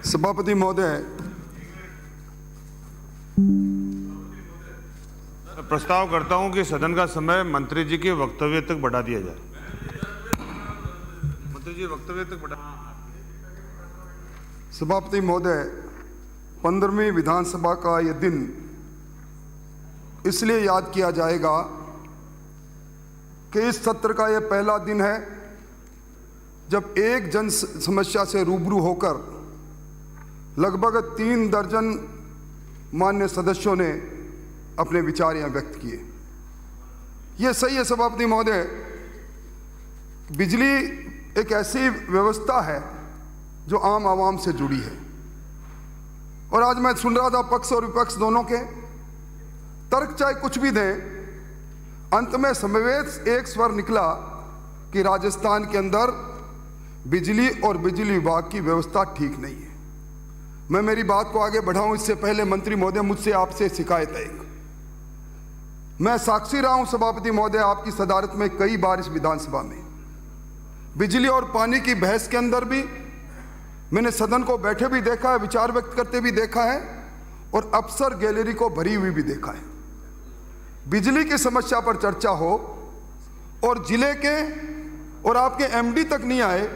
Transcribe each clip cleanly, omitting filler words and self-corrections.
सभापति महोदय, प्रस्ताव करता हूं कि सदन का समय मंत्री जी के वक्तव्य तक बढ़ा दिया जाए। मंत्री जी वक्तव्य तक बढ़ा। सभापति महोदय, 15वीं विधानसभा का यह दिन इसलिए याद किया जाएगा कि इस सत्र का यह पहला दिन है जब एक जन समस्या से रूबरू होकर लगभग 3 दर्जन मान्य सदस्यों ने अपने विचार यहाँ व्यक्त किए। यह सही है सभापति महोदय, बिजली एक ऐसी व्यवस्था है जो आम आवाम से जुड़ी है। और आज मैं सुन रहा था पक्ष और विपक्ष दोनों के तर्क चाहे कुछ भी दें, अंत में समवेत एक स्वर निकला कि राजस्थान के अंदर बिजली और बिजली विभाग की व्यवस्था ठीक नहीं है। मैं मेरी बात को आगे बढ़ाऊं इससे पहले मंत्री महोदय, मुझसे आपसे शिकायत है। मैं साक्षी रहा हूं सभापति महोदय आपकी सदारत में कई बार इस विधानसभा में बिजली और पानी की बहस के अंदर भी मैंने सदन को बैठे भी देखा है, विचार व्यक्त करते भी देखा है और अफसर गैलरी को भरी हुई भी देखा है। बिजली की समस्या पर चर्चा हो और जिले के और आपके एमडी तक नहीं आए,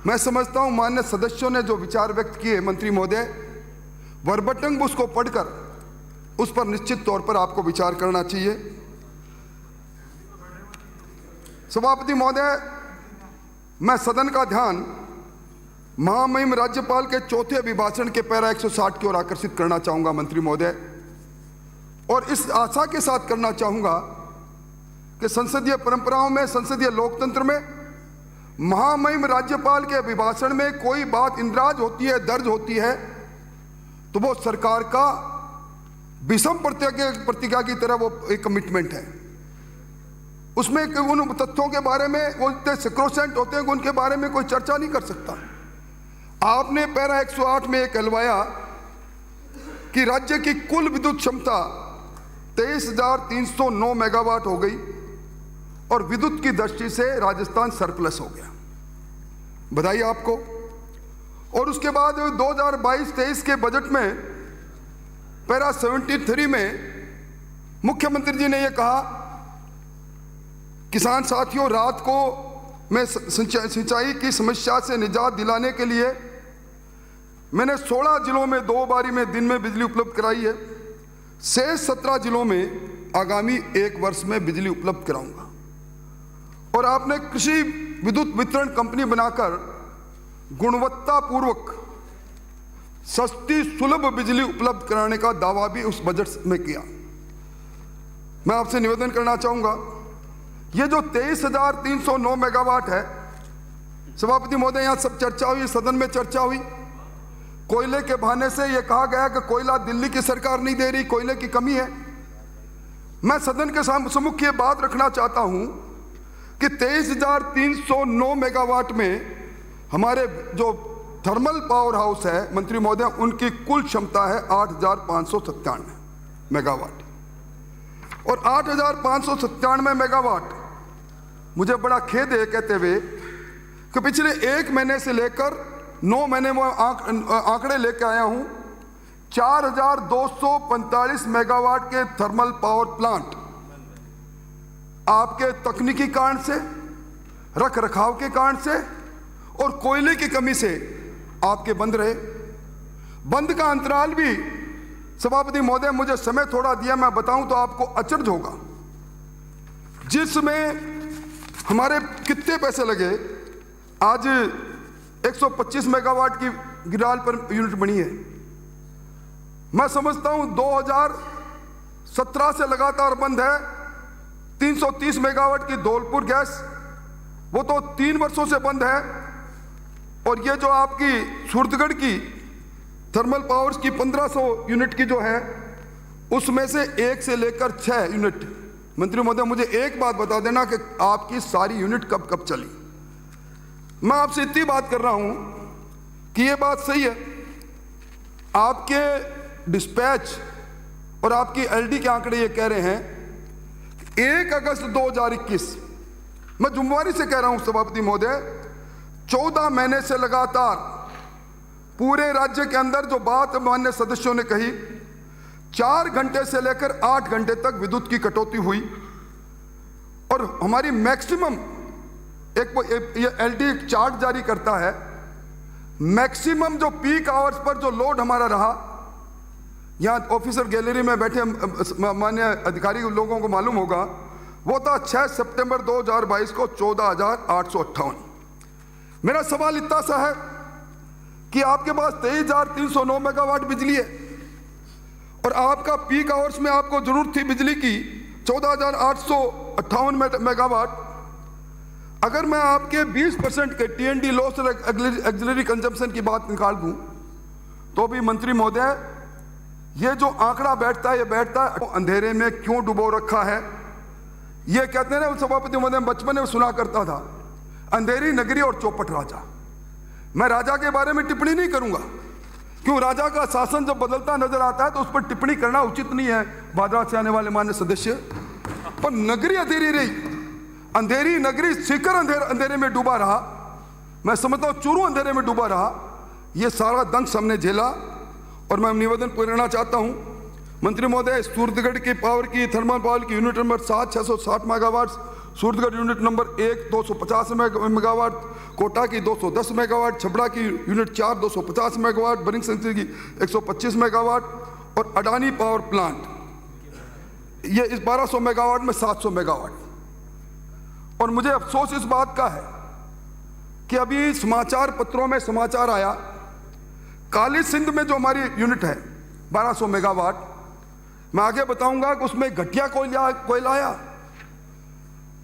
मैं समझता हूं मान्य सदस्यों ने जो विचार व्यक्त किए मंत्री महोदय, वर्बटंग उसको पढ़कर उस पर निश्चित तौर पर आपको विचार करना चाहिए। सभापति महोदय, मैं सदन का ध्यान महामहिम राज्यपाल के चौथे अभिभाषण के पैरा 160 की ओर आकर्षित करना चाहूंगा मंत्री महोदय, और इस आशा के साथ करना चाहूंगा कि संसदीय परंपराओं में, संसदीय लोकतंत्र में महामहिम राज्यपाल के अभिभाषण में कोई बात इंद्राज होती है, दर्ज होती है, तो वो सरकार का विषम प्रतिज्ञा की तरह वो एक कमिटमेंट है। उसमें उन तथ्यों के बारे में वो इतने सिक्रोसेंट होते हैं कि उनके बारे में कोई चर्चा नहीं कर सकता। आपने पैरा 108 में एक कहलवाया कि राज्य की कुल विद्युत क्षमता 23,309 मेगावाट हो गई और विद्युत की दृष्टि से राजस्थान सरप्लस हो गया। बधाई आपको। और उसके बाद 2022-23 के बजट में पैरा 73 में मुख्यमंत्री जी ने यह कहा, किसान साथियों, रात को मैं सिंचाई की समस्या से निजात दिलाने के लिए मैंने 16 जिलों में 2 बारी में दिन में बिजली उपलब्ध कराई है। शेष 17 जिलों में आगामी 1 वर्ष में बिजली उपलब्ध कराऊंगा। और आपने कृषि विद्युत वितरण कंपनी बनाकर गुणवत्तापूर्वक सस्ती सुलभ बिजली उपलब्ध कराने का दावा भी उस बजट में किया। मैं आपसे निवेदन करना चाहूंगा, ये जो 23,309 मेगावाट है, सभापति महोदय यहां सब चर्चा हुई, सदन में चर्चा हुई, कोयले के बहाने से यह कहा गया कि कोयला दिल्ली की सरकार नहीं दे रही, कोयले की कमी है। मैं सदन के सम्मुख ये बात रखना चाहता हूं कि 23,309 मेगावाट में हमारे जो थर्मल पावर हाउस है मंत्री महोदय, उनकी कुल क्षमता है 8,597 मेगावाट। और 8,597 मेगावाट, मुझे बड़ा खेद है कहते हुए कि पिछले 1 महीने से लेकर 9 महीने में आंकड़े लेकर आया हूं, 4,245 मेगावाट के थर्मल पावर प्लांट आपके तकनीकी कारण से, रख रखाव के कारण से और कोयले की कमी से आपके बंद रहे। बंद का अंतराल भी सभापति महोदय, मुझे समय थोड़ा दिया, मैं बताऊं तो आपको अचरज होगा, जिसमें हमारे कितने पैसे लगे। आज 125 मेगावाट की गिराल पर यूनिट बनी है। मैं समझता हूं 2017 से लगातार बंद है। 330 मेगावाट की धौलपुर गैस, वो तो 3 वर्षों से बंद है। और ये जो आपकी सूरतगढ़ की थर्मल पावर्स की 1500 यूनिट की जो है, उसमें से 1 से लेकर 6 यूनिट। मंत्री महोदय, मुझे एक बात बता देना कि आपकी सारी यूनिट कब कब चली। मैं आपसे इतनी बात कर रहा हूं कि ये बात सही है, आपके डिस्पैच और आपकी एलडी के आंकड़े ये कह रहे हैं 1 अगस्त 2021, मैं जुम्मेवारी से कह रहा हूं सभापति महोदय, 14 महीने से लगातार पूरे राज्य के अंदर जो बात माननीय सदस्यों ने कही, 4 घंटे से लेकर 8 घंटे तक विद्युत की कटौती हुई और हमारी मैक्सिमम ये एलडी चार्ट जारी करता है, मैक्सिमम जो पीक आवर्स पर जो लोड हमारा रहा, यहाँ ऑफिसर गैलरी में बैठे माननीय अधिकारी लोगों को मालूम होगा, वो था 6 सितंबर 2022 को 14,858। मेरा सवाल इतना सा है कि आपके पास 23,309 मेगावाट बिजली है और आपका पीक आवर्स में आपको जरूरत थी बिजली की 14,858 मेगावाट। अगर मैं आपके 20% के टीएनडी लॉस और एक्सिलरी कंजम्पशन की बात निकाल दूं, तो भी मंत्री महोदय ये जो आंकड़ा बैठता है, ये बैठता है अंधेरे में क्यों डुबो रखा है। ये कहते हैं ना सभापति महोदय, बचपन में सुना करता था, अंधेरी नगरी और चौपट राजा। मैं राजा के बारे में टिप्पणी नहीं करूंगा, क्यों राजा का शासन जब बदलता नजर आता है तो उस पर टिप्पणी करना उचित नहीं है भाद्रा से आने वाले मान्य सदस्य। पर नगरी अंधेरी रही, अंधेरी नगरी शिखर अंधेरे में डूबा रहा, मैं समझता हूं चूरू अंधेरे में डूबा रहा। ये सारा दंश हमने झेला और मैं निवेदन करना चाहता हूं मंत्री महोदय, सूरतगढ़ की पावर की थर्मल पावर की unit number 7 660 megawatt, Suratgarh unit number 1 250 megawatt, Kota की 210 मेगावाट, छबड़ा की यूनिट 4 250 मेगावाट, बरिंग सेंसर की 125 मेगावाट और अडानी पावर प्लांट ये इस 1200 मेगावाट में 700 मेगावाट। और मुझे अफसोस इस बात का है कि अभी समाचार पत्रों में समाचार आया, काली सिंध में जो हमारी यूनिट है 1200 मेगावाट, मैं आगे बताऊंगा कि उसमें घटिया कोयला आया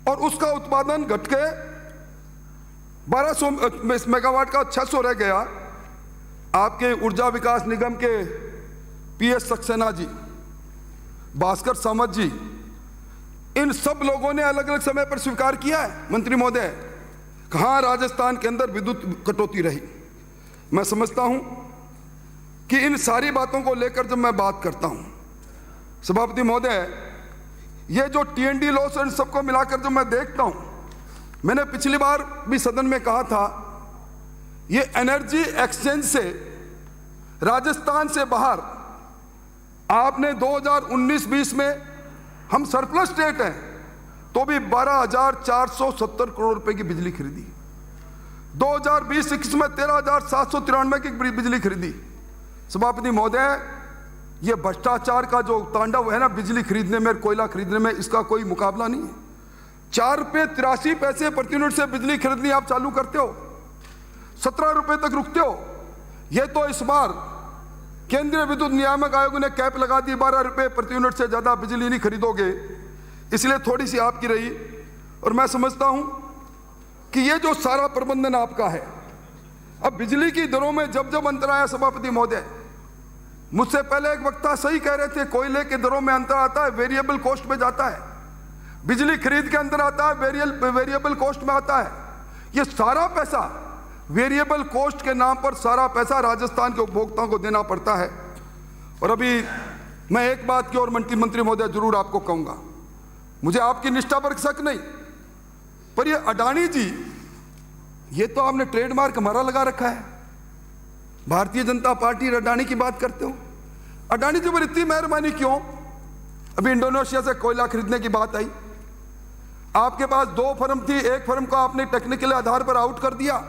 और उसका उत्पादन घट के 1200 मेगावाट का 600 रह गया। आपके ऊर्जा विकास निगम के पीएस सक्सेना जी, भास्कर सामंत जी, इन सब लोगों ने अलग अलग समय पर स्वीकार किया है मंत्री महोदय, कहां राजस्थान के अंदर विद्युत कटौती रही। मैं समझता हूं कि इन सारी बातों को लेकर जब मैं बात करता हूं सभापति महोदय, ये जो टीएनडी लॉस इन सबको मिलाकर जो मैं देखता हूं, मैंने पिछली बार भी सदन में कहा था, ये एनर्जी एक्सचेंज से राजस्थान से बाहर आपने 2019-20 में हम सरप्लस स्टेट हैं तो भी 12,470 करोड़ रुपए की बिजली खरीदी, 2020-21 में 13,793 की बिजली खरीदी। सभापति महोदय, ये भ्रष्टाचार का जो तांडव है ना बिजली खरीदने में, कोयला खरीदने में, इसका कोई मुकाबला नहीं है। 4 रुपये 83 पैसे प्रति यूनिट से बिजली खरीदनी आप चालू करते हो, 17 रुपए तक रुकते हो। ये तो इस बार केंद्रीय विद्युत नियामक आयोग ने कैप लगा दी, 12 रुपए प्रति यूनिट से ज्यादा बिजली नहीं खरीदोगे, इसलिए थोड़ी सी आपकी रही। और मैं समझता हूं कि ये जो सारा प्रबंधन आपका है, अब बिजली की दरों में जब जब अंतर आया सभापति महोदय, मुझसे पहले एक वक्ता सही कह रहे थे, कोयले के दरों में अंतर आता है, वेरिएबल कॉस्ट में जाता है, बिजली खरीद के अंदर आता है, वेरिएबल कॉस्ट में आता है। ये सारा पैसा वेरिएबल कॉस्ट के नाम पर सारा पैसा राजस्थान के उपभोक्ताओं को देना पड़ता है। और अभी मैं एक बात की और मंत्री महोदय जरूर आपको कहूंगा, मुझे आपकी निष्ठा पर शक नहीं, पर ये अडानी जी, ये तो आपने ट्रेडमार्क हमारा लगा रखा है, भारतीय जनता पार्टी अडानी की बात करते हो। अडानी जी पर इतनी मेहरबानी क्यों? अभी इंडोनेशिया से कोयला खरीदने की बात आई, आपके पास 2 फर्म थी, एक फर्म को आपने टेक्निकल आधार पर आउट कर दिया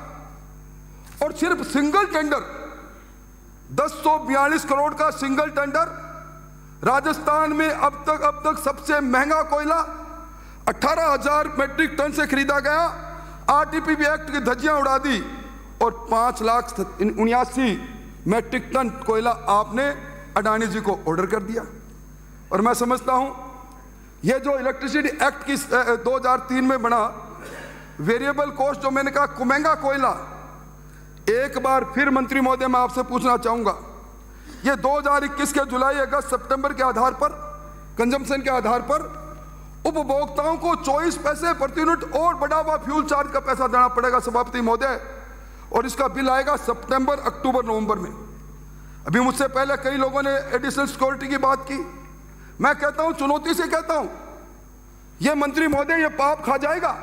और सिर्फ सिंगल टेंडर 1042 करोड़ का सिंगल टेंडर, राजस्थान में अब तक सबसे महंगा कोयला 18,000 मेट्रिक टन से खरीदा गया, आरटीपीपी एक्ट की धज्जियां उड़ा दी और 5,79,000 मेट्रिक टन कोयला आपने अडानी जी को ऑर्डर कर दिया। और मैं समझता हूं ये जो इलेक्ट्रिसिटी एक्ट की 2003 में बना वेरिएबल कॉस्ट, जो मैंने कहा महंगा कोयला, एक बार फिर मंत्री महोदय मैं आपसे पूछना चाहूंगा, ये 2021 के जुलाई अगस्त सितंबर के आधार पर, कंजम्पशन के आधार पर उपभोक्ताओं को 24 पैसे प्रति यूनिट और बढ़ा हुआ फ्यूल चार्ज का पैसा देना पड़ेगा सभापति महोदय, और इसका बिल आएगा सितंबर, अक्टूबर, नवंबर में। अभी मुझसे पहले कई लोगों ने एडिशनल सिक्योरिटी की बात की, मैं कहता हूं, चुनौती से कहता हूं, यह मंत्री महोदय ये पाप खा जाएगा।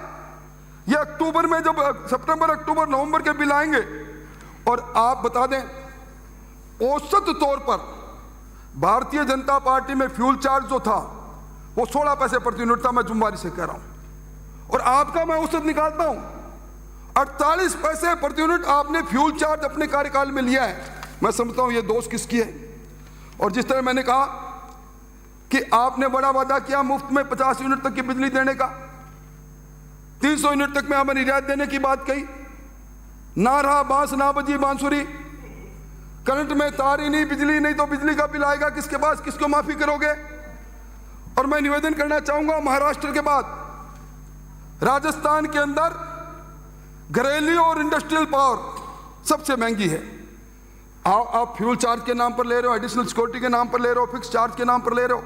ये अक्टूबर में जब सितंबर, अक्टूबर, नवंबर के बिल आएंगे और आप बता दें औसत तौर पर भारतीय जनता पार्टी में फ्यूल चार्ज जो था वो 16 पैसे प्रति यूनिट था, मैं जुम्मेवारी से कह रहा हूं। और आपका मैं औसत निकालता हूं, 48 पैसे प्रति यूनिट आपने फ्यूल चार्ज अपने कार्यकाल में लिया है। मैं समझता हूं ये दोष किसकी है। और जिस तरह मैंने कहा कि आपने बड़ा वादा किया मुफ्त में 50 यूनिट तक की बिजली देने का, 300 यूनिट तक में हमें रियायत देने की बात कही, ना रहा बांस ना बजी बांसुरी, करंट में तार ही नहीं, बिजली नहीं तो बिजली का बिल आएगा किसके पास, किसको माफी करोगे। और मैं निवेदन करना चाहूंगा, महाराष्ट्र के बाद राजस्थान के अंदर घरेलू और इंडस्ट्रियल पावर सबसे महंगी है। आप फ्यूल चार्ज के नाम पर ले रहे हो, एडिशनल सिक्योरिटी के नाम पर ले रहे हो, फिक्स चार्ज के नाम पर ले रहे हो,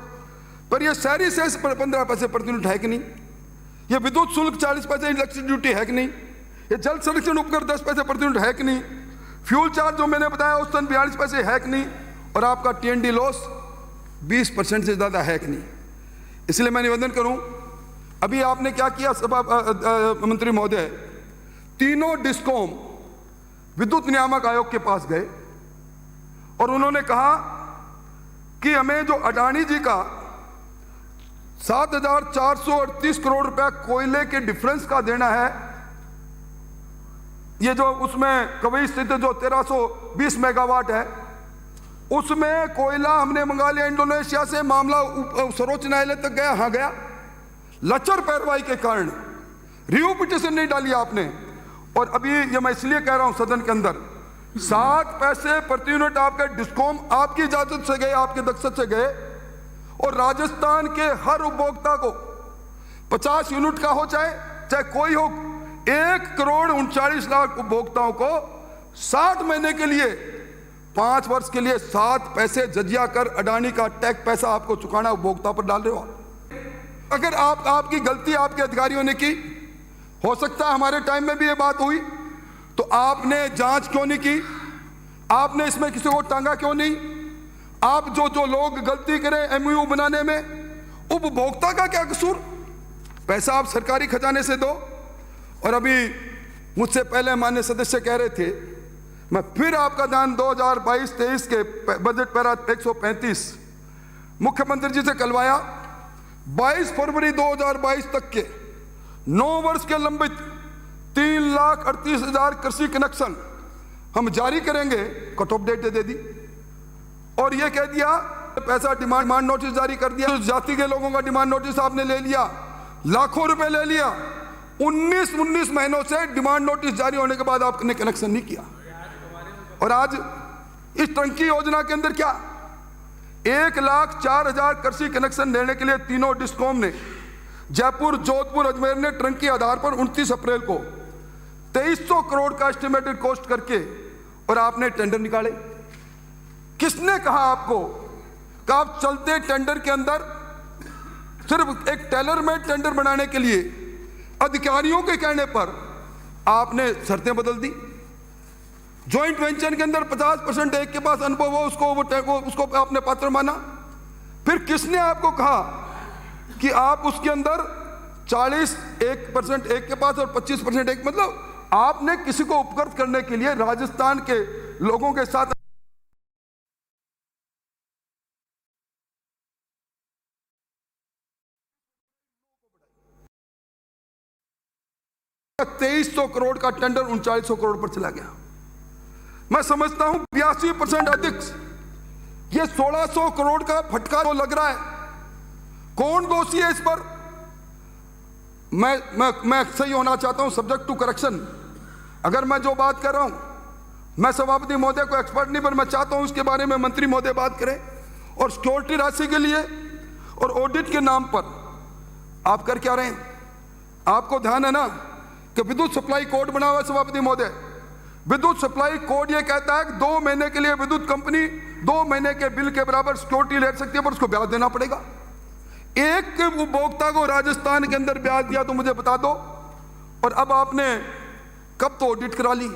पर ये शहरी सेस 15 पैसे प्रति यूनिट है कि नहीं, ये विद्युत शुल्क 40 पैसे इलेक्ट्रिसिटी ड्यूटी है कि नहीं, ये जल संरक्षण उपकर 10 पैसे प्रति यूनिट है कि नहीं, फ्यूल चार्ज जो मैंने बताया औसतन 42 पैसे है कि नहीं, और आपका TND लॉस 20% से ज्यादा है कि नहीं। इसलिए मैं निवेदन करूं, अभी आपने क्या किया सभा मंत्री महोदय, तीनों डिस्कॉम विद्युत नियामक आयोग के पास गए और उन्होंने कहा कि हमें जो अडानी जी का 7,438 करोड़ रुपया कोयले के डिफरेंस का देना है, ये जो उसमें कवई स्थित जो 1320 मेगावाट है, उसमें कोयला हमने मंगा लिया इंडोनेशिया से। मामला सर्वोच्च न्यायालय तक गया, हाँ गया, लचर पैरवाई के कारण रिव्यू पिटीशन नहीं डाली आपने। और अभी ये मैं इसलिए कह रहा हूं सदन के अंदर, 60 पैसे प्रति यूनिट आपके डिस्कॉम आपकी इजाजत से गए, आपके दस्तखत से गए, और राजस्थान के हर उपभोक्ता को 50 यूनिट का हो चाहे कोई हो, 1,39,00,000 उपभोक्ताओं को 60 महीने के लिए 5 वर्ष के लिए 7 पैसे जजिया कर अडानी का टैक्स पैसा आपको चुकाना उपभोक्ता पर डाल रहे हो। अगर आपकी गलती आपके अधिकारियों ने की, हो सकता है हमारे टाइम में भी ये बात हुई, तो आपने जांच क्यों नहीं की, आपने इसमें किसी को टांगा क्यों नहीं। आप जो लोग गलती करें MOU बनाने में, उपभोक्ता का क्या कसूर, पैसा आप सरकारी खजाने से दो। और अभी मुझसे पहले माननीय सदस्य कह रहे थे, मैं फिर आपका ध्यान 2022-23 के बजट पैरा 135 मुख्यमंत्री जी से कलवाया, 22 फरवरी 2022 तक के 9 वर्ष के लंबित 3,38,000 कृषि कनेक्शन हम जारी करेंगे, कट ऑफ डेट दे दी। और यह कह दिया पैसा डिमांड नोटिस जारी कर दिया, उस जाति के लोगों का डिमांड नोटिस आपने ले लिया, लाखों रुपए ले लिया। 19 महीनों से डिमांड नोटिस जारी होने के बाद आपने कनेक्शन नहीं किया। और आज इस टंकी योजना के अंदर क्या 1,04,000 कृषि कनेक्शन देने के लिए तीनों डिस्कॉम ने, जयपुर, जोधपुर, अजमेर ने ट्रंक के आधार पर 29 अप्रैल को 2300 करोड़ का एस्टिमेटेड कॉस्ट करके, और आपने टेंडर निकाले। किसने कहा आपको कि आप चलते टेंडर के अंदर सिर्फ एक टेलर मेड टेंडर बनाने के लिए अधिकारियों के कहने पर आपने शर्तें बदल दी। ज्वाइंट वेंचर के अंदर 50% एक के पास अनुभव हो, उसको आपने पात्र माना। फिर किसने आपको कहा कि आप उसके अंदर 41% एक के पास और 25% एक, मतलब आपने किसी को उपकृत करने के लिए राजस्थान के लोगों के साथ 2300 करोड़ का टेंडर 3900 करोड़ पर चला गया। मैं समझता हूं 82% अधिक, ये 1600 करोड़ का फटका तो लग रहा है। कौन दोषी है इस पर? मैं सही होना चाहता हूं, सब्जेक्ट टू करेक्शन। अगर मैं जो बात कर रहा हूं, मैं सभापति महोदय को एक्सपर्ट नहीं, पर मैं चाहता हूं इसके बारे में मंत्री महोदय बात करें। और सिक्योरिटी राशि के लिए और ऑडिट के नाम पर आप कर क्या रहे हैं? आपको ध्यान है ना कि विद्युत सप्लाई कोड बना हुआ है सभापति महोदय। विद्युत सप्लाई कोड ये कहता है कि 2 महीने के लिए विद्युत कंपनी 2 महीने के बिल के बराबर सिक्योरिटी ले सकती है, पर उसको ब्याज देना पड़ेगा। एक उपभोक्ता को राजस्थान के अंदर ब्याज दिया तो मुझे बता दो। और अब आपने कब तो ऑडिट करा ली,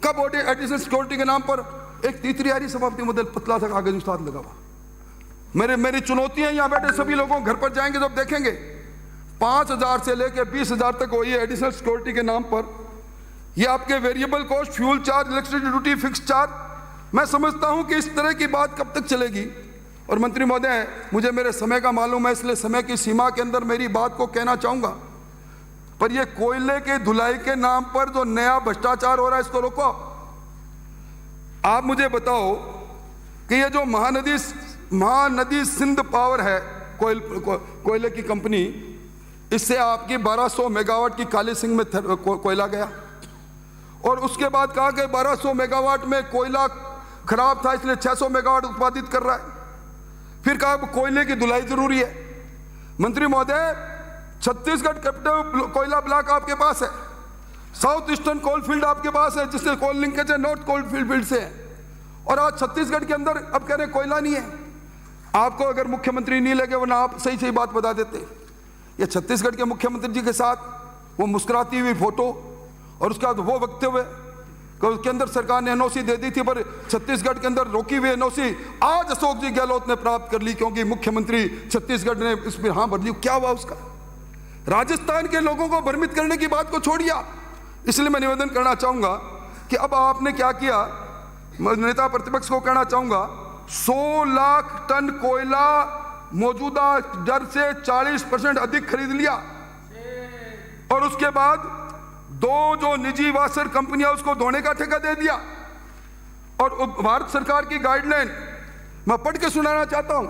कब ऑडिट एडिशनल सिक्योरिटी के नाम पर एक तीसरी आ रही सभापति महोदय, पतला सा कागज उस्ताद लगा हुआ। मेरी चुनौतियां यहां बैठे सभी लोगों, घर पर जाएंगे जब देखेंगे 5,000 से लेकर 20,000 तक हुई है एडिशनल सिक्योरिटी के नाम पर। ये आपके variable cost, fuel charge, electricity duty, fix charge, मैं समझता हूं कि इस तरह की बात कब तक चलेगी। और मंत्री महोदय, मुझे मेरे समय का मालूम है, इसलिए समय की सीमा के अंदर मेरी बात को कहना चाहूंगा, पर यह कोयले की धुलाई के नाम पर जो नया भ्रष्टाचार हो रहा है, इसको रोको। आप मुझे बताओ कि ये जो महानदी सिंध पावर है, कोयले की कंपनी, इससे आपकी 1200 मेगावाट की काली सिंह में कोयला गया, और उसके बाद कहा कि 1200 मेगावाट में कोयला खराब था, इसलिए 600 मेगावाट उत्पादित कर रहा है। फिर कहा कोयले की धुलाई जरूरी है। मंत्री महोदय, छत्तीसगढ़ कैपिटल कोयला ब्लॉक आपके पास है, साउथ ईस्टर्न कोल फील्ड आपके पास है, जिससे कोल लिंकेज है नॉर्थ कोल फील्ड से है, और आज छत्तीसगढ़ के अंदर अब कह रहे कोयला नहीं है। आपको अगर मुख्यमंत्री नहीं लगे, वरना आप सही सही बात बता देते। ये छत्तीसगढ़ के मुख्यमंत्री जी के साथ वो मुस्कुराती हुई फोटो और उसके बाद वो वक्तव्य कि उसके अंदर सरकार ने एनओसी दे दी थी, पर छत्तीसगढ़ के अंदर रोकी हुई एनओसी आज अशोक जी गहलोत ने प्राप्त कर ली, क्योंकि मुख्यमंत्री छत्तीसगढ़ ने इस पर हाँ भर दी। क्या हुआ उसका? राजस्थान के लोगों को भ्रमित करने की बात को छोड़िए। इसलिए मैं निवेदन करना चाहूंगा कि अब आपने क्या किया, नेता प्रतिपक्ष को कहना चाहूंगा, 100 लाख टन कोयला मौजूदा दर से 40% अधिक खरीद लिया, और उसके बाद 2 जो निजी वासर कंपनियां उसको धोने का ठेका दे दिया। और भारत सरकार की गाइडलाइन मैं पढ़ के सुनाना चाहता हूं।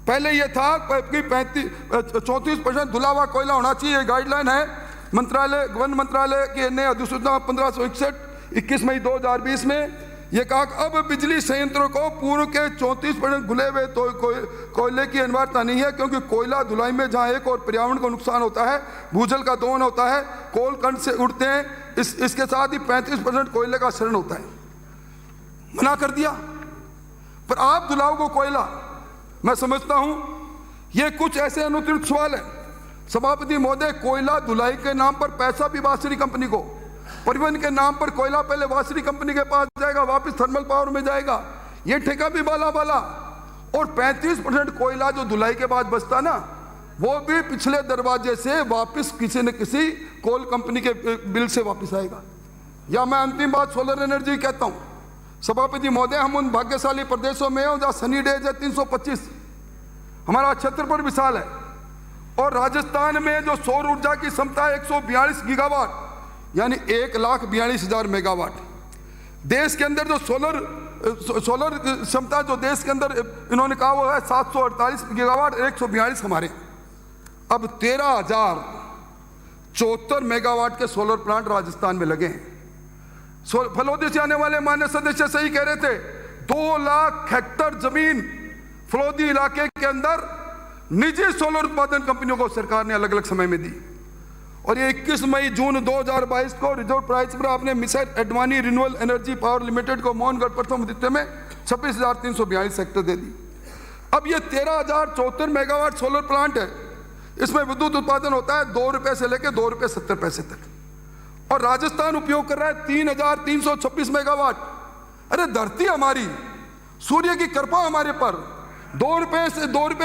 पहले यह था कि 34% धुला हुआ कोयला होना चाहिए, गाइडलाइन है मंत्रालय, वन मंत्रालय की ने अधिसूचना 1561 21 मई 2020 में यह कहा कि अब बिजली संयंत्रों को पूर्व के 34% धुले हुए कोयले की अनिवार्यता नहीं है, क्योंकि कोयला धुलाई में जहां एक और पर्यावरण को नुकसान होता है, भूजल का दोहन होता है, कोल कंड से उड़ते हैं, इसके साथ ही 35% कोयले का शरण होता है। मना कर दिया। पर आप धुलाओ को कोयला, मैं समझता हूं ये कुछ ऐसे अनुचित सवाल है। सभापति महोदय, कोयला धुलाई के नाम पर पैसा भी वासरी कंपनी को, परिवहन के नाम पर कोयला पहले वासरी कंपनी के पास जाएगा, वापस थर्मल पावर में जाएगा, ये ठेका भी बाला और 35% कोयला जो धुलाई के बाद बचता ना, वो भी पिछले दरवाजे से वापस किसी न किसी कोल कंपनी के बिल से वापस आएगा। या मैं अंतिम बात सोलर एनर्जी कहता हूं, सभापति महोदय, हम उन भाग्यशाली प्रदेशों में हो जहां सनी डेज है 325, हमारा क्षेत्रफल विशाल है, और राजस्थान में जो सौर ऊर्जा की क्षमता है 142 गीगावाट, यानी 1,42,000 मेगावाट। देश के अंदर जो सोलर क्षमता जो देश के अंदर इन्होंने कहा वो है 748 गीगावाट, 142 हमारे। अब 13,074 मेगावाट के सोलर प्लांट राजस्थान में लगे हैं। फलोदी से आने वाले माननीय सदस्य सही कह रहे थे, 2 लाख हेक्टर जमीन फलोदी इलाके के अंदर निजी सोलर उत्पादन कंपनियों को सरकार ने अलग अलग समय में दी। और ये 21 मई जून 2022 को रिजर्व प्राइस पर आपने mister Advani renewable energy power limited को मोहनगढ़ प्रथम द्वितीय में 26,342 हेक्टर दे दी। अब ये 13,074 मेगावाट सोलर प्लांट है, इसमें विद्युत उत्पादन होता है 2 रुपए से लेकर 2 रुपए 70 पैसे तक, और राजस्थान उपयोग कर रहा है 3,326 मेगावाट। अरे धरती हमारी, सूर्य की कृपा हमारे पर, 2 रुपए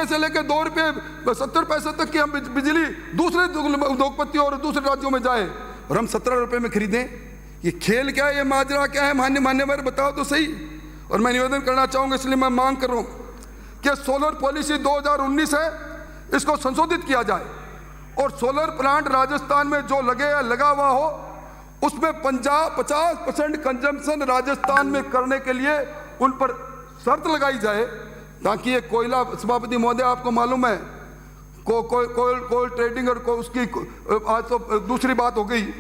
से लेकर 2 रुपए 70 पैसे तक की हम बिजली दूसरे उद्योगपति और दूसरे राज्यों में जाए, और हम 17 रुपए में खरीदें। ये खेल क्या है, ये माजरा क्या है? मान्यवर बताओ तो सही। और मैं निवेदन करना चाहूंगा, इसलिए मैं मांग कर रहा हूं कि सोलर पॉलिसी 2019 है, इसको संशोधित किया जाए, और सोलर प्लांट राजस्थान में जो लगे या लगा हुआ हो, उसमें 50% कंजम्पशन राजस्थान में करने के लिए उन पर शर्त लगाई जाए, ताकि ये कोयला, सभापति महोदय आपको मालूम है कोल ट्रेडिंग और उसकी आज तो दूसरी बात हो गई।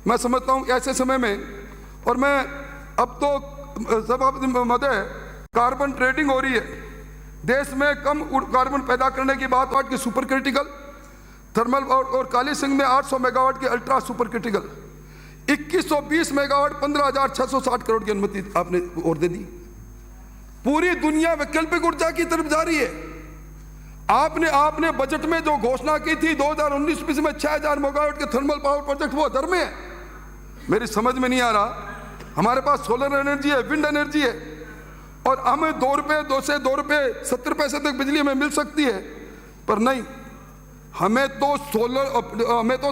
मैं समझता हूँ ऐसे समय में, और मैं अब तो सभापति महोदय कार्बन ट्रेडिंग हो रही है, देश में कम कार्बन पैदा करने की बात वाट की सुपर क्रिटिकल थर्मल, और काली सिंह में 800 मेगावाट की ultra super critical, 2120 megawatt 15,660 crore की अनुमति आपने और दे दी। पूरी दुनिया वैकल्पिक ऊर्जा की तरफ जा रही है। आपने बजट में जो घोषणा की थी 2019-20 में 6,000 मेगावाट के थर्मल पावर प्रोजेक्ट, वो अधर में है। मेरी समझ में नहीं आ रहा, हमारे पास सोलर एनर्जी है, विंड एनर्जी है, और हमें 2 रुपए 70 पैसे तक बिजली हमें मिल सकती है, पर नहीं, हमें तो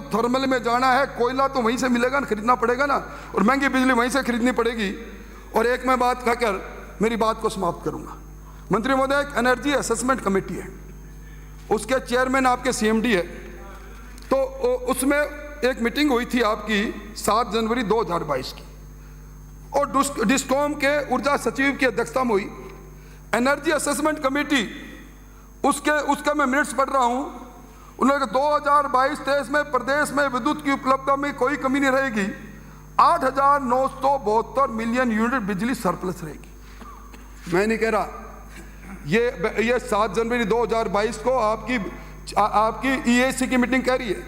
थर्मल में जाना है। कोयला तो वहीं से मिलेगा ना, खरीदना पड़ेगा ना, और महंगी बिजली वहीं से खरीदनी पड़ेगी। और एक मैं बात कहकर मेरी बात को समाप्त करूंगा। मंत्री महोदय, एक एनर्जी असेसमेंट कमेटी है, उसके चेयरमैन आपके सीएमडी है। तो उसमें एक मीटिंग हुई थी आपकी 7 जनवरी 2022 की, और डिस्कॉम के ऊर्जा सचिव की अध्यक्षता में हुई एनर्जी असेसमेंट कमेटी। उसका मैं मिनट्स पढ़ रहा हूं। उन्होंने 2022-23 में प्रदेश में विद्युत की उपलब्धता में कोई कमी नहीं रहेगी, 8,972 मिलियन यूनिट बिजली सरप्लस रहेगी। मैं नहीं कह रहा, ये 7 जनवरी 2022 को आपकी ईएसी की मीटिंग कह रही है।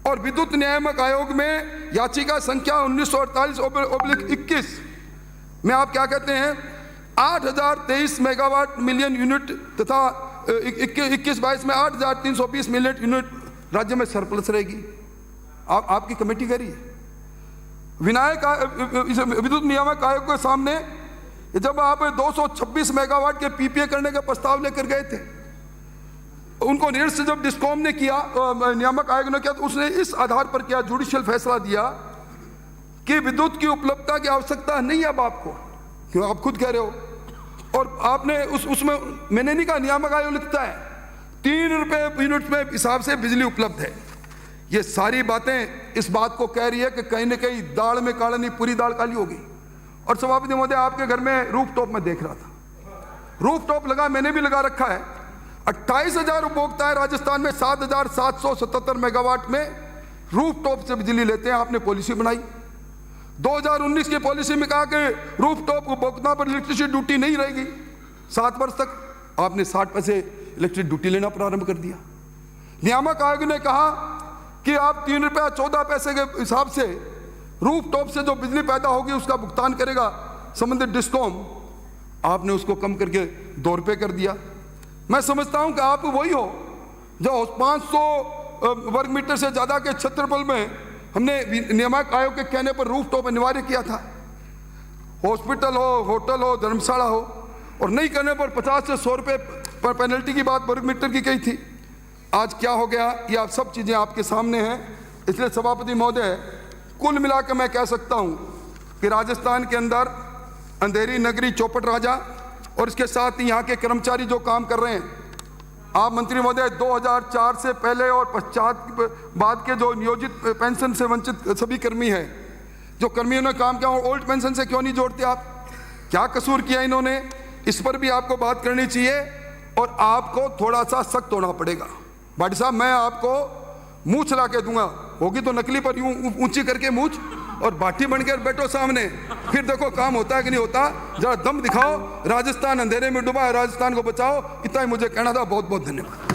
और विद्युत नियामक आयोग में याचिका संख्या 1948/21 में आप क्या कहते हैं, 8,023 मेगावाट मिलियन यूनिट तथा 21-22 में 8,320 मिलियन यूनिट राज्य में सरप्लस रहेगी। आपकी कमेटी कह रही है। विद्युत नियामक आयोग के सामने जब आप 226 मेगावाट के पीपीए करने का प्रस्ताव लेकर गए थे, उनको निरस्त जब डिस्कॉम ने किया, नियामक आयोग ने किया, तो उसने इस आधार पर किया, जुडिशियल फैसला दिया कि विद्युत की उपलब्धता की आवश्यकता नहीं है अब आपको, क्यों आप खुद कह रहे हो। और आपने उसमें मैंने नहीं कहा, नियामक आयोग लिखता है 3 रुपए यूनिट में हिसाब से बिजली उपलब्ध है। ये सारी बातें इस बात को कह रही है कि कहीं ना कहीं दाल में काला नहीं, पूरी दाल काली होगी। और सभापति महोदय, आपके घर में रूफ टॉप में देख रहा था, रूफ टॉप लगा, मैंने भी लगा रखा है। 28,000 उपभोक्ता है राजस्थान में, 7,777 मेगावाट में रूफ टॉप से बिजली लेते हैं। आपने पॉलिसी बनाई 2019 की पॉलिसी में, कहा कि रूफ टॉप उपभोक्ता पर इलेक्ट्रिसिटी ड्यूटी नहीं रहेगी 7 वर्ष तक। आपने 60 पैसे इलेक्ट्रिक ड्यूटी लेना प्रारंभ कर दिया। नियामक आयोग ने कहा कि आप 3 रुपया 14 पैसे के हिसाब से रूफ टॉप से जो बिजली पैदा होगी उसका भुगतान करेगा संबंधित डिस्कॉम। आपने उसको कम करके 2 रुपये कर दिया। मैं समझता हूं कि आप वही हो जो 500 वर्ग मीटर से ज़्यादा के क्षेत्रफल में हमने नियामक आयोग के कहने पर रूफ टॉप अनिवार्य किया था। हॉस्पिटल हो, होटल हो, धर्मशाला हो, और नहीं करने पर 50 से 100 रुपये पर पेनल्टी की बात वर्ग मीटर की कही थी। आज क्या हो गया, ये आप सब चीज़ें आपके सामने हैं। इसलिए सभापति महोदय, कुल मिलाकर मैं कह सकता हूं कि राजस्थान के अंदर अंधेरी नगरी चौपट राजा, और इसके साथ ही यहाँ के कर्मचारी जो काम कर रहे हैं, आप मंत्री महोदय 2004 से पहले और पश्चात बाद के जो नियोजित पेंशन से वंचित सभी कर्मी हैं, जो कर्मियों ने काम किया, ओल्ड पेंशन से क्यों नहीं जोड़ते आप? क्या कसूर किया इन्होंने? इस पर भी आपको बात करनी चाहिए और आपको थोड़ा सा सख्त होना पड़ेगा। भाटी साहब, मैं आपको मूंछ ला के दूंगा, होगी तो नकली पर यूं ऊंची करके मूंछ, और बाटी बनकर बैठो सामने, फिर देखो काम होता है कि नहीं होता। जरा दम दिखाओ, राजस्थान अंधेरे में डूबा है, राजस्थान को बचाओ। इतना ही मुझे कहना था। बहुत बहुत धन्यवाद।